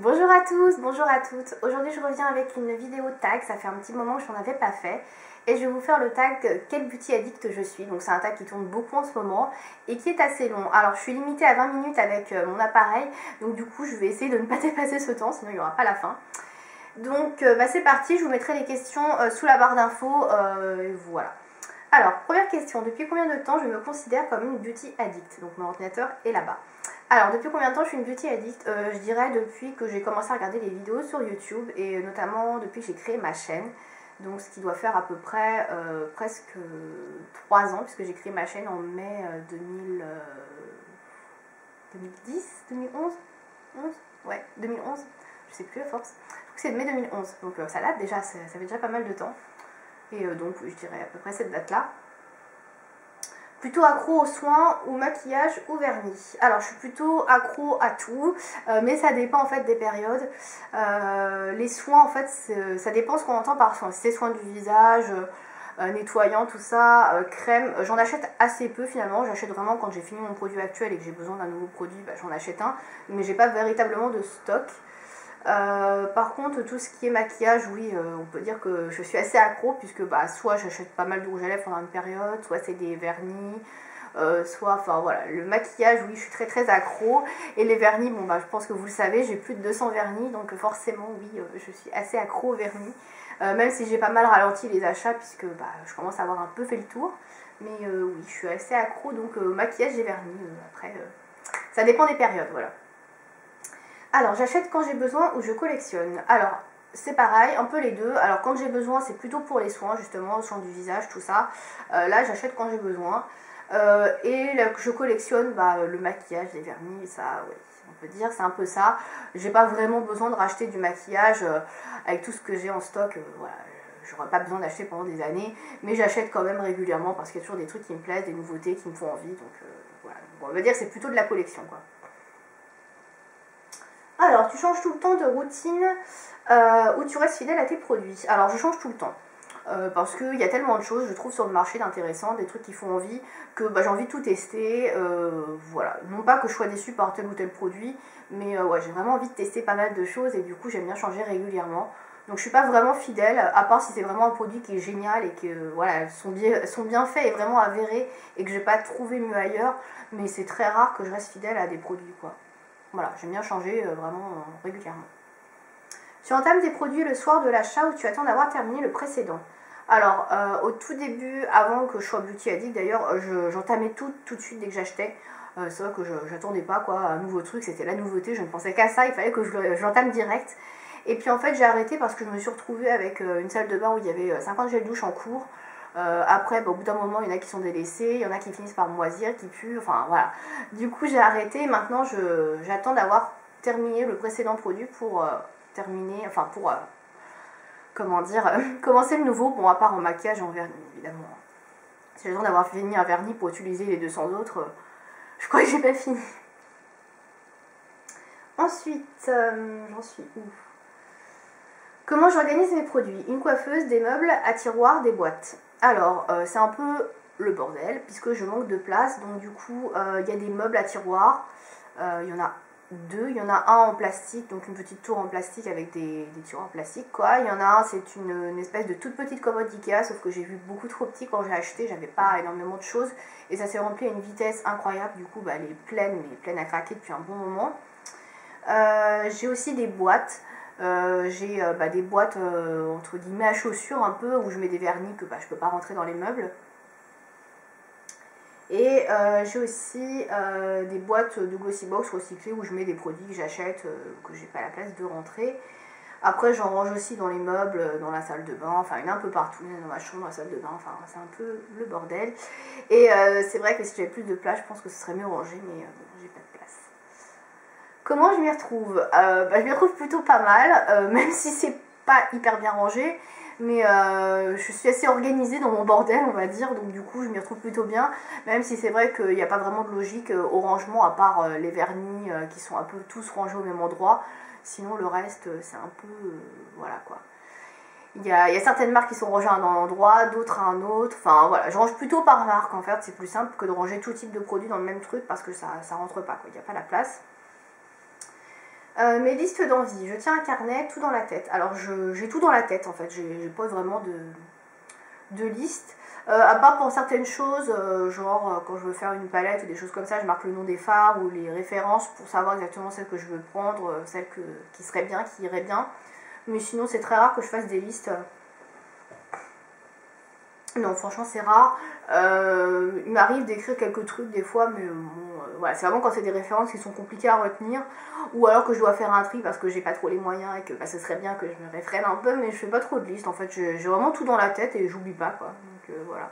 Bonjour à tous, bonjour à toutes. Aujourd'hui je reviens avec une vidéo tag, ça fait un petit moment que je n'en avais pas fait. Et je vais vous faire le tag quel beauty addict je suis. Donc c'est un tag qui tourne beaucoup en ce moment et qui est assez long. Alors je suis limitée à 20 minutes avec mon appareil. Donc du coup je vais essayer de ne pas dépasser ce temps, sinon il n'y aura pas la fin. Donc c'est parti, je vous mettrai les questions sous la barre d'infos. Voilà. Alors, première question, depuis combien de temps je me considère comme une beauty addict? Donc mon ordinateur est là-bas. Alors, depuis combien de temps je suis une beauty addict? Je dirais depuis que j'ai commencé à regarder les vidéos sur YouTube et notamment depuis que j'ai créé ma chaîne. Donc ce qui doit faire à peu près presque 3 ans puisque j'ai créé ma chaîne en mai 2010, 2011 11 ouais, 2011, je sais plus à force. Je trouve que c'est de mai 2011, donc ça date déjà, ça fait déjà pas mal de temps. Et donc je dirais à peu près cette date-là. Plutôt accro aux soins ou maquillage ou vernis. Alors je suis plutôt accro à tout, mais ça dépend en fait des périodes. Les soins en fait, ça dépend ce qu'on entend par soin. Si c'est soins du visage, nettoyant, tout ça, crème, j'en achète assez peu finalement. J'achète vraiment quand j'ai fini mon produit actuel et que j'ai besoin d'un nouveau produit, j'en achète un. Mais j'ai pas véritablement de stock. Par contre, tout ce qui est maquillage, oui, on peut dire que je suis assez accro puisque soit j'achète pas mal de rouge à lèvres pendant une période, soit c'est des vernis, soit, enfin voilà, le maquillage, oui, je suis très très accro. Et les vernis, bon je pense que vous le savez, j'ai plus de 200 vernis, donc forcément, oui, je suis assez accro aux vernis. Même si j'ai pas mal ralenti les achats puisque je commence à avoir un peu fait le tour. Mais oui, je suis assez accro, donc maquillage et vernis, après, ça dépend des périodes, voilà. Alors, j'achète quand j'ai besoin ou je collectionne. Alors, c'est pareil, un peu les deux. Alors, quand j'ai besoin, c'est plutôt pour les soins, justement, soins du visage, tout ça. Là, j'achète quand j'ai besoin. Et là, je collectionne le maquillage, les vernis, ça, oui, on peut dire, c'est un peu ça. J'ai pas vraiment besoin de racheter du maquillage avec tout ce que j'ai en stock. Voilà, j'aurais pas besoin d'acheter pendant des années. Mais j'achète quand même régulièrement parce qu'il y a toujours des trucs qui me plaisent, des nouveautés qui me font envie. Donc, voilà. Bon, on va dire que c'est plutôt de la collection, quoi. Alors, tu changes tout le temps de routine ou tu restes fidèle à tes produits? Alors, je change tout le temps. Parce qu'il y a tellement de choses, je trouve, sur le marché d'intéressant, des trucs qui font envie, que j'ai envie de tout tester. Voilà. Non pas que je sois déçue par tel ou tel produit, mais ouais, j'ai vraiment envie de tester pas mal de choses et du coup, j'aime bien changer régulièrement. Donc, je suis pas vraiment fidèle, à part si c'est vraiment un produit qui est génial et que voilà, son bienfait est vraiment avéré et que je vais pas trouver mieux ailleurs. Mais c'est très rare que je reste fidèle à des produits, quoi. Voilà, j'aime bien changer vraiment régulièrement. Tu entames tes produits le soir de l'achat ou tu attends d'avoir terminé le précédent? Alors, au tout début, avant que je sois beauty addict d'ailleurs, j'entamais tout de suite dès que j'achetais. C'est vrai que j'attendais pas quoi, un nouveau truc, c'était la nouveauté, je ne pensais qu'à ça, il fallait que je l'entame direct. Et puis en fait, j'ai arrêté parce que je me suis retrouvée avec une salle de bain où il y avait 50 gels douche en cours. Après, au bout d'un moment, il y en a qui sont délaissés, il y en a qui finissent par moisir, qui puent, enfin voilà. Du coup, j'ai arrêté et maintenant, j'attends d'avoir terminé le précédent produit pour terminer, enfin pour, comment dire, commencer le nouveau. Bon, à part en maquillage et en vernis, évidemment. Si j'attends d'avoir fini un vernis pour utiliser les 200 autres, je crois que j'ai pas fini. Ensuite, j'en suis où? Comment j'organise mes produits? Une coiffeuse, des meubles, à tiroirs, des boîtes. Alors, c'est un peu le bordel, puisque je manque de place. Donc du coup, il y a des meubles à tiroirs. Il y en a deux. Il y en a un en plastique, donc une petite tour en plastique avec des tiroirs plastiques, quoi. Il y en a un, c'est une espèce de toute petite commode Ikea, sauf que j'ai vu beaucoup trop petit quand j'ai acheté. J'avais pas énormément de choses. Et ça s'est rempli à une vitesse incroyable. Du coup, elle est pleine, mais pleine à craquer depuis un bon moment. J'ai aussi des boîtes. J'ai des boîtes entre guillemets à chaussures un peu où je mets des vernis que je peux pas rentrer dans les meubles. Et j'ai aussi des boîtes de Glossybox recyclées où je mets des produits que j'achète que j'ai pas la place de rentrer. Après j'en range aussi dans les meubles, dans la salle de bain, enfin il y en a un peu partout, dans ma chambre, dans la salle de bain, enfin c'est un peu le bordel. Et c'est vrai que si j'avais plus de place, je pense que ce serait mieux rangé, mais j'ai pas de place. Comment je m'y retrouve? Je m'y retrouve plutôt pas mal, même si c'est pas hyper bien rangé, mais je suis assez organisée dans mon bordel, on va dire, donc du coup je m'y retrouve plutôt bien, même si c'est vrai qu'il n'y a pas vraiment de logique au rangement, à part les vernis qui sont un peu tous rangés au même endroit, sinon le reste c'est un peu, voilà quoi. Il y a certaines marques qui sont rangées à un endroit, d'autres à un autre, enfin voilà, je range plutôt par marque en fait, c'est plus simple que de ranger tout type de produits dans le même truc parce que ça rentre pas, quoi. Il n'y a pas la place. Mes listes d'envie, je tiens un carnet, tout dans la tête. Alors j'ai tout dans la tête en fait, j'ai pas vraiment de liste. À part pour certaines choses, genre quand je veux faire une palette ou des choses comme ça, je marque le nom des fards ou les références pour savoir exactement celle que je veux prendre, celle qui serait bien, qui irait bien. Mais sinon c'est très rare que je fasse des listes. Non, franchement c'est rare. Il m'arrive d'écrire quelques trucs des fois, mais bon, voilà, c'est vraiment quand c'est des références qui sont compliquées à retenir, ou alors que je dois faire un tri parce que j'ai pas trop les moyens et que bah, ce serait bien que je me réfrène un peu, mais je fais pas trop de listes en fait, j'ai vraiment tout dans la tête et j'oublie pas quoi, donc voilà.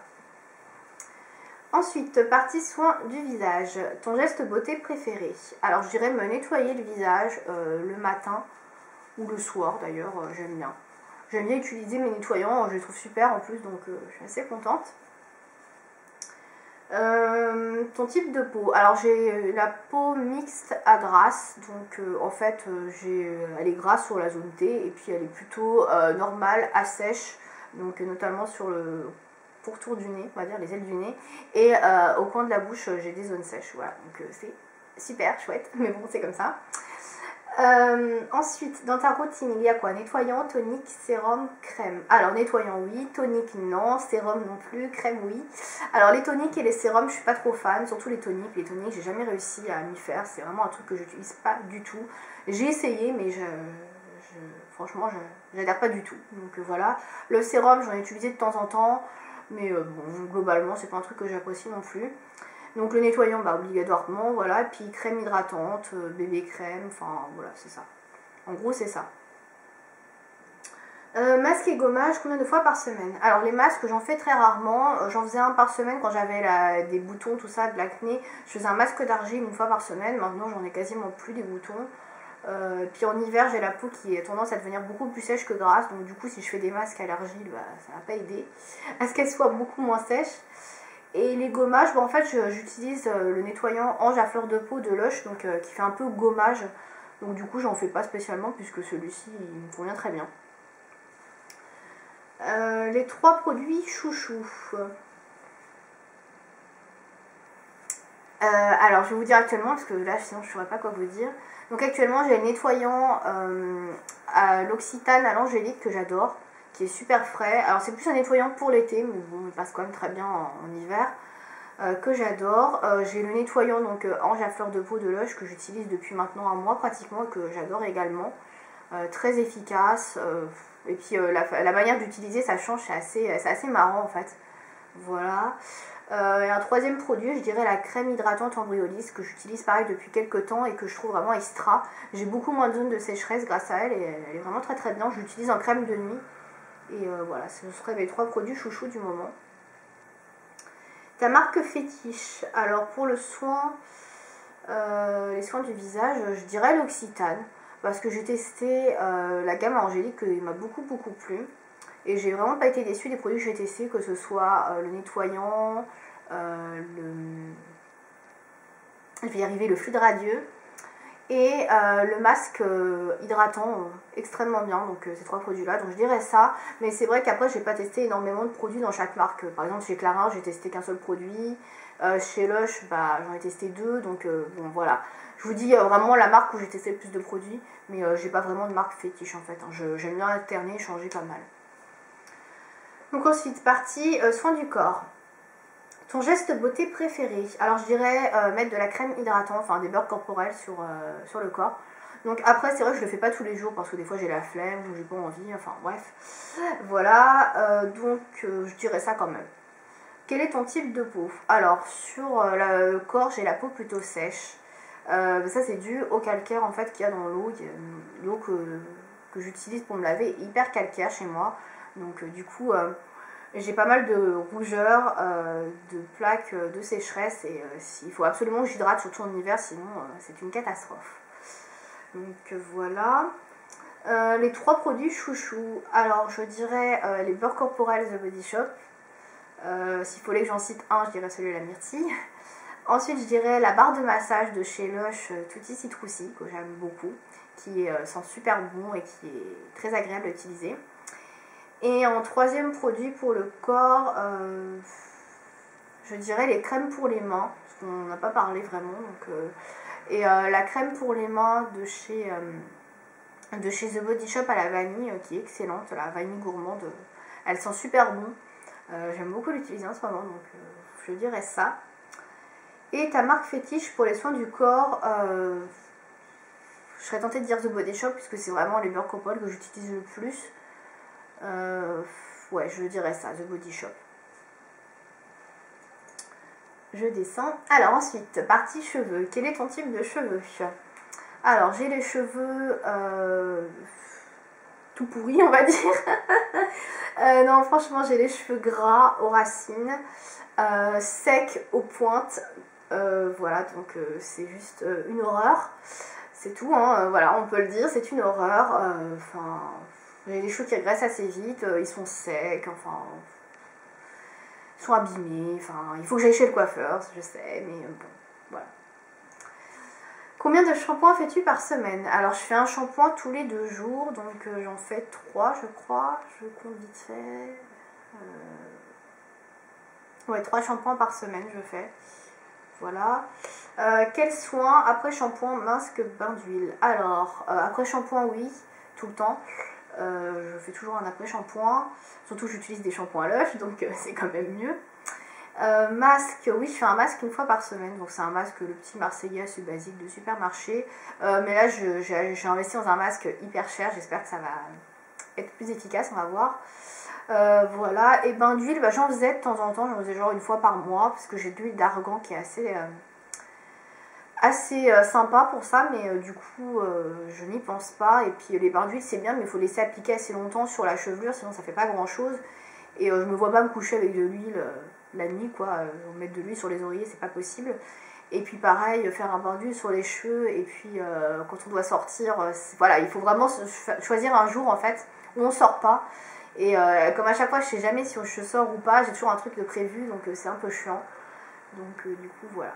Ensuite, partie soin du visage, ton geste beauté préféré. Alors je dirais me nettoyer le visage le matin ou le soir d'ailleurs, j'aime bien. J'aime bien utiliser mes nettoyants, je les trouve super en plus, donc je suis assez contente. Ton type de peau. Alors j'ai la peau mixte à grasse, donc en fait elle est grasse sur la zone T et puis elle est plutôt normale à sèche, donc notamment sur le pourtour du nez, on va dire les ailes du nez, et au coin de la bouche j'ai des zones sèches, voilà, donc c'est super chouette, mais bon c'est comme ça. Ensuite, dans ta routine, il y a quoi? Nettoyant, tonique, sérum, crème. Alors, nettoyant, oui. Tonique, non. Sérum, non plus. Crème, oui. Alors, les toniques et les sérums, je suis pas trop fan. Surtout les toniques. Les toniques, j'ai jamais réussi à m'y faire. C'est vraiment un truc que j'utilise pas du tout. J'ai essayé, mais franchement, je n'adhère pas du tout. Donc, voilà. Le sérum, j'en ai utilisé de temps en temps. Mais bon, globalement, c'est pas un truc que j'apprécie non plus. Donc le nettoyant, bah, obligatoirement, voilà, puis crème hydratante, bébé crème, enfin voilà, c'est ça. En gros, c'est ça. Masque et gommage, combien de fois par semaine? Alors les masques, j'en fais très rarement, j'en faisais un par semaine quand j'avais des boutons, tout ça, de l'acné. Je faisais un masque d'argile une fois par semaine, maintenant j'en ai quasiment plus des boutons. Puis en hiver, j'ai la peau qui a tendance à devenir beaucoup plus sèche que grasse, donc du coup si je fais des masques à l'argile, bah, ça va pas aider à ce qu'elle soit beaucoup moins sèche. Et les gommages, bah en fait j'utilise le nettoyant Ange à fleur de peau de Lush, donc qui fait un peu gommage. Donc du coup j'en fais pas spécialement puisque celui-ci il me convient très bien. Les 3 produits chouchou. Alors je vais vous dire actuellement parce que là sinon je ne saurais pas quoi vous dire. Donc actuellement j'ai le nettoyant à l'Occitane à l'angélique que j'adore, qui est super frais. Alors c'est plus un nettoyant pour l'été, mais bon il passe quand même très bien en hiver, que j'adore. J'ai le nettoyant donc Ange à fleur de peau de Lush que j'utilise depuis maintenant un mois pratiquement, que j'adore également. Très efficace. Et puis la manière d'utiliser ça change, c'est assez marrant en fait. Voilà. Et un troisième produit, je dirais la crème hydratante Embryolisse que j'utilise pareil depuis quelques temps et que je trouve vraiment extra. J'ai beaucoup moins de zones de sécheresse grâce à elle et elle est vraiment très très bien. Je l'utilise en crème de nuit. Et voilà, ce seraient mes 3 produits chouchous du moment. Ta marque fétiche. Alors pour le soin, les soins du visage, je dirais l'Occitane. Parce que j'ai testé la gamme Angélique qui m'a beaucoup plu. Et j'ai vraiment pas été déçue des produits que j'ai testés, que ce soit le nettoyant, je vais y arriver, le fluide radieux et le masque hydratant extrêmement bien, donc ces 3 produits là, donc je dirais ça. Mais c'est vrai qu'après j'ai pas testé énormément de produits dans chaque marque. Par exemple chez Clarins j'ai testé qu'un seul produit, chez Lush bah, j'en ai testé 2, donc bon voilà. Je vous dis vraiment la marque où j'ai testé le plus de produits, mais j'ai pas vraiment de marque fétiche en fait, hein. J'aime bien alterner, changer pas mal. Donc ensuite, partie soin du corps. Ton geste beauté préféré? Alors je dirais mettre de la crème hydratante, enfin des beurres corporels sur le corps. Donc après c'est vrai que je le fais pas tous les jours parce que des fois j'ai la flemme ou j'ai pas envie, enfin bref. Voilà, donc je dirais ça quand même. Quel est ton type de peau? Alors sur le corps j'ai la peau plutôt sèche. Ça c'est dû au calcaire en fait qu'il y a dans l'eau. L'eau que j'utilise pour me laver est hyper calcaire chez moi. Donc du coup j'ai pas mal de rougeurs, de plaques de sécheresse et il faut absolument que j'hydrate surtout en hiver, sinon c'est une catastrophe. Donc voilà. Les 3 produits chouchou. Alors je dirais les beurres corporels The Body Shop. S'il fallait que j'en cite un, je dirais celui de la myrtille. Ensuite je dirais la barre de massage de chez Lush Tutti Citroussi que j'aime beaucoup, qui sent super bon et qui est très agréable à utiliser. Et en 3e produit pour le corps, je dirais les crèmes pour les mains, parce qu'on n'a pas parlé vraiment. Donc, Et la crème pour les mains de chez The Body Shop à la vanille qui est excellente, la vanille gourmande, elle sent super bon. J'aime beaucoup l'utiliser en ce moment, donc je dirais ça. Et ta marque fétiche pour les soins du corps, je serais tentée de dire The Body Shop puisque c'est vraiment les beurres Copol que j'utilise le plus. Ouais, je dirais ça, The Body Shop. Je descends. Alors ensuite, partie cheveux. Quel est ton type de cheveux? Alors j'ai les cheveux tout pourris, on va dire. Non, franchement, j'ai les cheveux gras aux racines, secs aux pointes. Voilà, donc c'est juste une horreur. C'est tout, hein, voilà, on peut le dire, c'est une horreur. Enfin, j'ai les cheveux qui régressent assez vite, ils sont secs, enfin, ils sont abîmés. Enfin, il faut que j'aille chez le coiffeur, je sais, mais bon, voilà. Combien de shampoings fais-tu par semaine? Alors, je fais un shampoing tous les 2 jours, donc j'en fais 3, je crois. Je compte vite fait. Ouais, 3 shampoings par semaine, je fais. Voilà. Quels soins après shampoing, masque, bain d'huile? Alors, après shampoing, oui, tout le temps. Je fais toujours un après shampoing. Surtout, j'utilise des shampoings à Lush, donc c'est quand même mieux. Masque, oui, je fais un masque une fois par semaine. Donc, c'est un masque, le petit Marseillais assez basique de supermarché. Mais là, j'ai investi dans un masque hyper cher. J'espère que ça va être plus efficace, on va voir. Voilà, et bain d'huile, bah, j'en faisais de temps en temps, j'en faisais genre une fois par mois parce que j'ai de l'huile d'argan qui est assez sympa pour ça, mais du coup je n'y pense pas. Et puis les bains d'huile c'est bien, mais il faut laisser appliquer assez longtemps sur la chevelure, sinon ça fait pas grand chose. Et je me vois pas me coucher avec de l'huile la nuit, quoi. Mettre de l'huile sur les oreillers, c'est pas possible. Et puis pareil, faire un bain d'huile sur les cheveux, et puis quand on doit sortir, voilà, il faut vraiment choisir un jour en fait où on sort pas. Et comme à chaque fois je sais jamais si je sors ou pas, j'ai toujours un truc de prévu, donc c'est un peu chiant. Donc du coup voilà.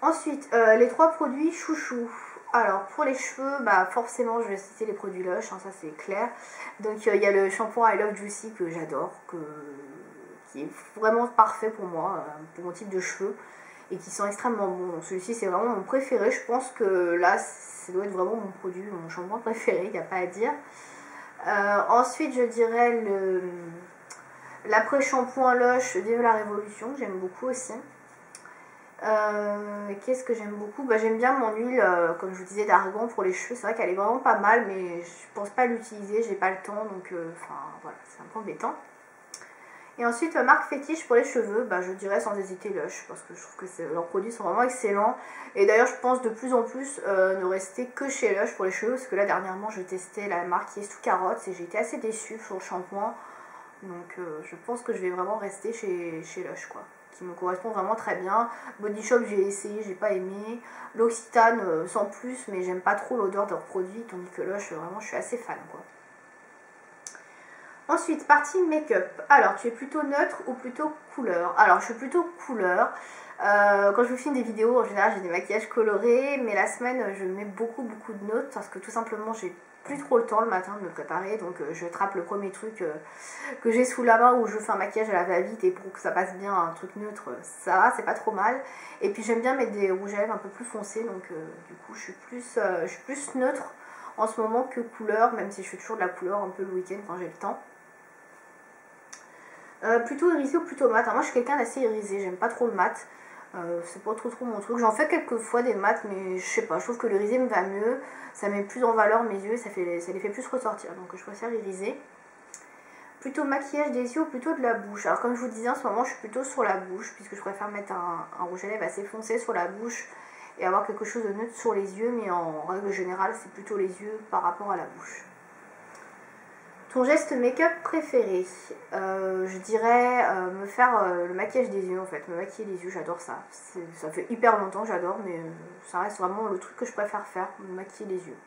Ensuite, les 3 produits chouchou. Alors pour les cheveux, bah forcément je vais citer les produits Lush, hein, ça c'est clair. Donc il y a le shampoing I Love Juicy que j'adore, qui est vraiment parfait pour moi, pour mon type de cheveux, et qui sont extrêmement bons. Celui-ci c'est vraiment mon préféré, je pense que là ça doit être vraiment mon produit, mon shampoing préféré, il n'y a pas à dire. Ensuite, je dirais l'après-shampoing Lush Vive la Révolution, que j'aime beaucoup aussi. Qu'est-ce que j'aime beaucoup? Bah, j'aime bien mon huile, comme je vous disais, d'argan pour les cheveux. C'est vrai qu'elle est vraiment pas mal, mais je pense pas l'utiliser, j'ai pas le temps, donc enfin voilà, c'est un peu embêtant. Et ensuite, ma marque fétiche pour les cheveux, bah, je dirais sans hésiter Lush, parce que je trouve que leurs produits sont vraiment excellents. Et d'ailleurs, je pense de plus en plus ne rester que chez Lush pour les cheveux, parce que là, dernièrement, je testais la marque Yes to Carottes et j'ai été assez déçue sur le shampoing. Donc, je pense que je vais vraiment rester chez Lush, quoi, qui me correspond vraiment très bien. Body Shop, j'ai essayé, j'ai pas aimé. L'Occitane, sans plus, mais j'aime pas trop l'odeur de leurs produits, tandis que Lush, vraiment, je suis assez fan, quoi. Ensuite, partie make-up. Alors, tu es plutôt neutre ou plutôt couleur? Alors, je suis plutôt couleur. Quand je vous filme des vidéos, en général, j'ai des maquillages colorés, mais la semaine, je mets beaucoup de neutre parce que tout simplement, j'ai plus trop le temps le matin de me préparer. Donc, je trappe le premier truc que j'ai sous la main où je fais un maquillage à la va-vite, et pour que ça passe bien, un truc neutre, ça va, c'est pas trop mal. Et puis, j'aime bien mettre des rouges à lèvres un peu plus foncés, donc du coup, je suis plus neutre en ce moment que couleur, même si je fais toujours de la couleur un peu le week-end quand j'ai le temps. Plutôt irisé ou plutôt mat? Alors moi je suis quelqu'un d'assez irisé, j'aime pas trop le mat, c'est pas trop mon truc. J'en fais quelques fois des mats, mais je sais pas, je trouve que l'irisé me va mieux, ça met plus en valeur mes yeux, ça les fait plus ressortir, donc je préfère iriser. Plutôt maquillage des yeux ou plutôt de la bouche? Alors comme je vous disais, en ce moment je suis plutôt sur la bouche, puisque je préfère mettre un rouge à lèvres assez foncé sur la bouche et avoir quelque chose de neutre sur les yeux, mais en règle générale c'est plutôt les yeux par rapport à la bouche. Ton geste make-up préféré? Je dirais me faire le maquillage des yeux, en fait, me maquiller les yeux, j'adore ça. Ça fait hyper longtemps que j'adore, mais ça reste vraiment le truc que je préfère faire, me maquiller les yeux.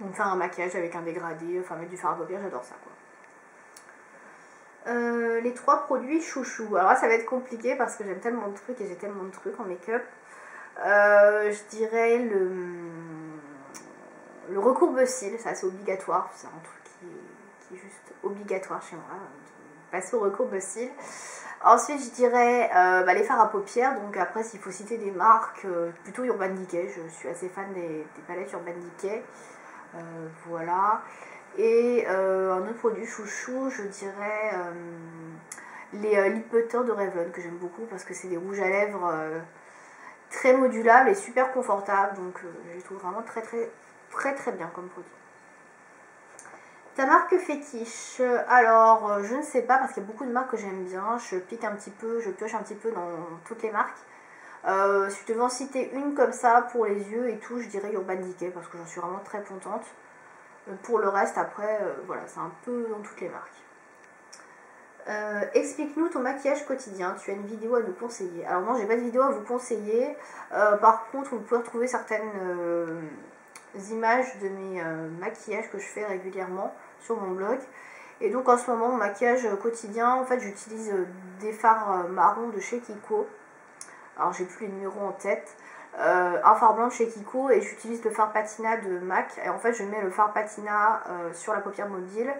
Donc faire un maquillage avec un dégradé, enfin mettre du fard à paupières, j'adore ça, quoi. Les 3 produits chouchou. Alors là, ça va être compliqué parce que j'aime tellement de trucs et j'ai tellement de trucs en make-up. Je dirais le recourbe-cils, ça c'est obligatoire, c'est un truc qui est juste obligatoire chez moi, passer au recourbe-cils. Ensuite, je dirais les fards à paupières. Donc après, s'il faut citer des marques, plutôt Urban Decay. Je suis assez fan des palettes Urban Decay. Voilà. Et un autre produit chouchou, je dirais les lip butter de Revlon, que j'aime beaucoup parce que c'est des rouges à lèvres très modulables et super confortables. Donc je les trouve vraiment très bien comme produit. Ta marque fétiche, alors je ne sais pas parce qu'il y a beaucoup de marques que j'aime bien, je pique un petit peu, je pioche un petit peu dans toutes les marques. Si je devais en citer une comme ça pour les yeux et tout, je dirais Urban Decay parce que j'en suis vraiment très contente. Pour le reste après, voilà, c'est un peu dans toutes les marques. Explique-nous ton maquillage quotidien, tu as une vidéo à nous conseiller. Alors non, j'ai pas de vidéo à vous conseiller, par contre vous pouvez retrouver certaines images de mes maquillages que je fais régulièrement sur mon blog. Et donc en ce moment, mon maquillage quotidien, en fait j'utilise des fards marrons de chez Kiko. Alors j'ai plus les numéros en tête. Un fard blanc de chez Kiko et j'utilise le fard patina de MAC. Et en fait je mets le fard patina sur la paupière mobile.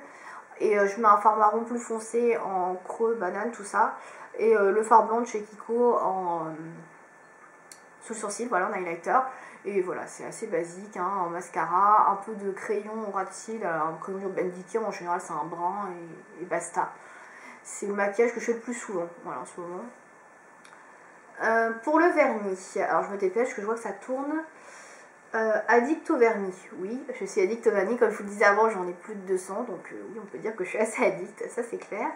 Et je mets un fard marron plus foncé en creux, banane, tout ça. Et le fard blanc de chez Kiko sous le sourcil, voilà, en highlighter. Et voilà, c'est assez basique, hein, en mascara, un peu de crayon ras de cils, un crayon Urban Decay, en général c'est un brun et basta. C'est le maquillage que je fais le plus souvent, voilà, en ce moment. Pour le vernis, alors je me dépêche que je vois que ça tourne. Addict au vernis, oui, je suis addict au vernis, comme je vous le disais avant, j'en ai plus de 200, donc oui, on peut dire que je suis assez addict, ça c'est clair.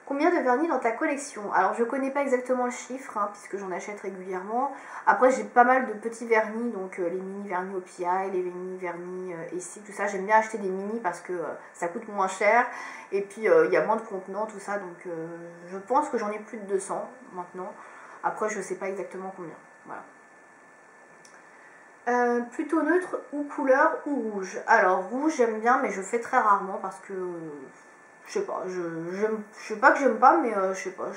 Combien de vernis dans ta collection? Alors je connais pas exactement le chiffre, hein, puisque j'en achète régulièrement. Après j'ai pas mal de petits vernis, donc les mini vernis OPI, les mini vernis Essie, tout ça. J'aime bien acheter des mini parce que ça coûte moins cher. Et puis il y a moins de contenants, tout ça. Donc je pense que j'en ai plus de 200 maintenant. Après je sais pas exactement combien. Voilà. Plutôt neutre ou couleur ou rouge? Alors rouge j'aime bien mais je fais très rarement parce que je sais pas, je sais pas que j'aime pas mais je sais pas,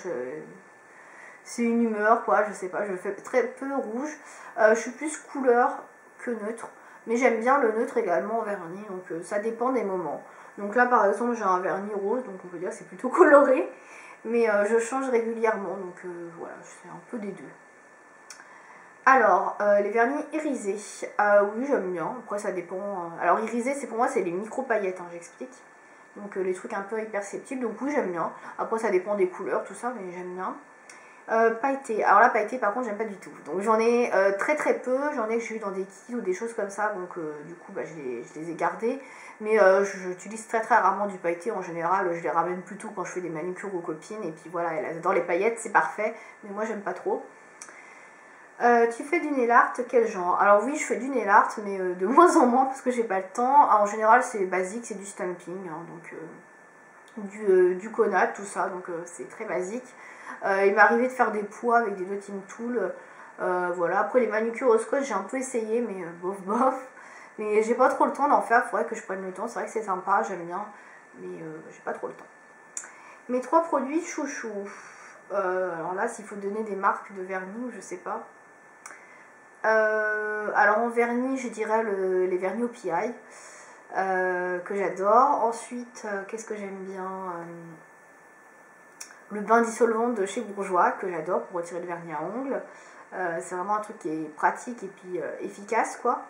c'est une humeur quoi, je sais pas, je fais très peu rouge. Je suis plus couleur que neutre mais j'aime bien le neutre également en vernis donc ça dépend des moments. Donc là par exemple j'ai un vernis rose donc on peut dire que c'est plutôt coloré mais je change régulièrement donc voilà, c'est un peu des deux. Alors, les vernis irisés, oui j'aime bien, après ça dépend. Alors irisé, c'est pour moi c'est les micro paillettes, hein, j'explique. Donc les trucs un peu imperceptibles, donc oui j'aime bien. Après ça dépend des couleurs, tout ça, mais j'aime bien. Pailleté, alors là pailleté par contre j'aime pas du tout. Donc j'en ai très peu, j'en ai que j'ai eu dans des kits ou des choses comme ça, donc du coup bah, je les ai gardés. Mais j'utilise très rarement du pailleté, en général je les ramène plutôt quand je fais des manucures aux copines. Et puis voilà, elles adorent les paillettes, c'est parfait, mais moi j'aime pas trop. Tu fais du nail art, quel genre? Alors oui je fais du nail art mais de moins en moins parce que j'ai pas le temps. En général c'est basique, c'est du stamping, hein, donc du conat, tout ça, donc c'est très basique. Il m'est arrivé de faire des pois avec des dotting tools, voilà. Après les manucures au scotch j'ai un peu essayé mais bof. Mais j'ai pas trop le temps d'en faire, faudrait que je prenne le temps, c'est vrai que c'est sympa, j'aime bien, mais j'ai pas trop le temps. Mes 3 produits chouchou. Alors là s'il faut donner des marques de vernis, je sais pas. Alors en vernis je dirais les vernis OPI que j'adore. Ensuite qu'est-ce que j'aime bien, le bain dissolvant de chez Bourjois que j'adore pour retirer le vernis à ongles. C'est vraiment un truc qui est pratique et puis efficace quoi,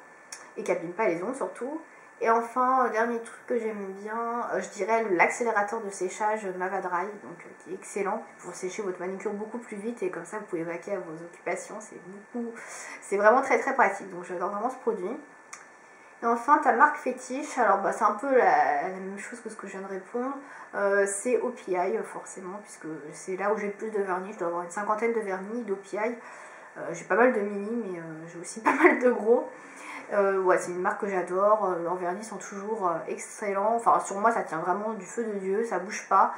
et qui abîme pas les ongles surtout. Et enfin, dernier truc que j'aime bien, je dirais l'accélérateur de séchage Mava Dry, donc qui est excellent pour sécher votre manucure beaucoup plus vite et comme ça vous pouvez vaquer à vos occupations, c'est vraiment très pratique, donc j'adore vraiment ce produit. Et enfin, ta marque fétiche, alors bah, c'est un peu la même chose que ce que je viens de répondre, c'est OPI forcément, puisque c'est là où j'ai le plus de vernis, je dois avoir une 50aine de vernis d'OPI. J'ai pas mal de mini, mais j'ai aussi pas mal de gros. Ouais, c'est une marque que j'adore, leurs vernis sont toujours excellents, enfin sur moi ça tient vraiment du feu de Dieu, ça bouge pas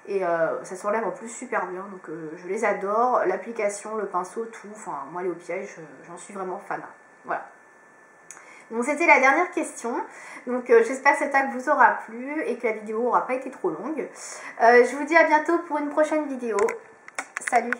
et ça s'enlève en plus super bien, donc je les adore, l'application, le pinceau, tout, enfin moi les OPI j'en suis vraiment fan, voilà. Donc c'était la dernière question, donc j'espère que cet acte vous aura plu et que la vidéo n'aura pas été trop longue. Je vous dis à bientôt pour une prochaine vidéo, salut!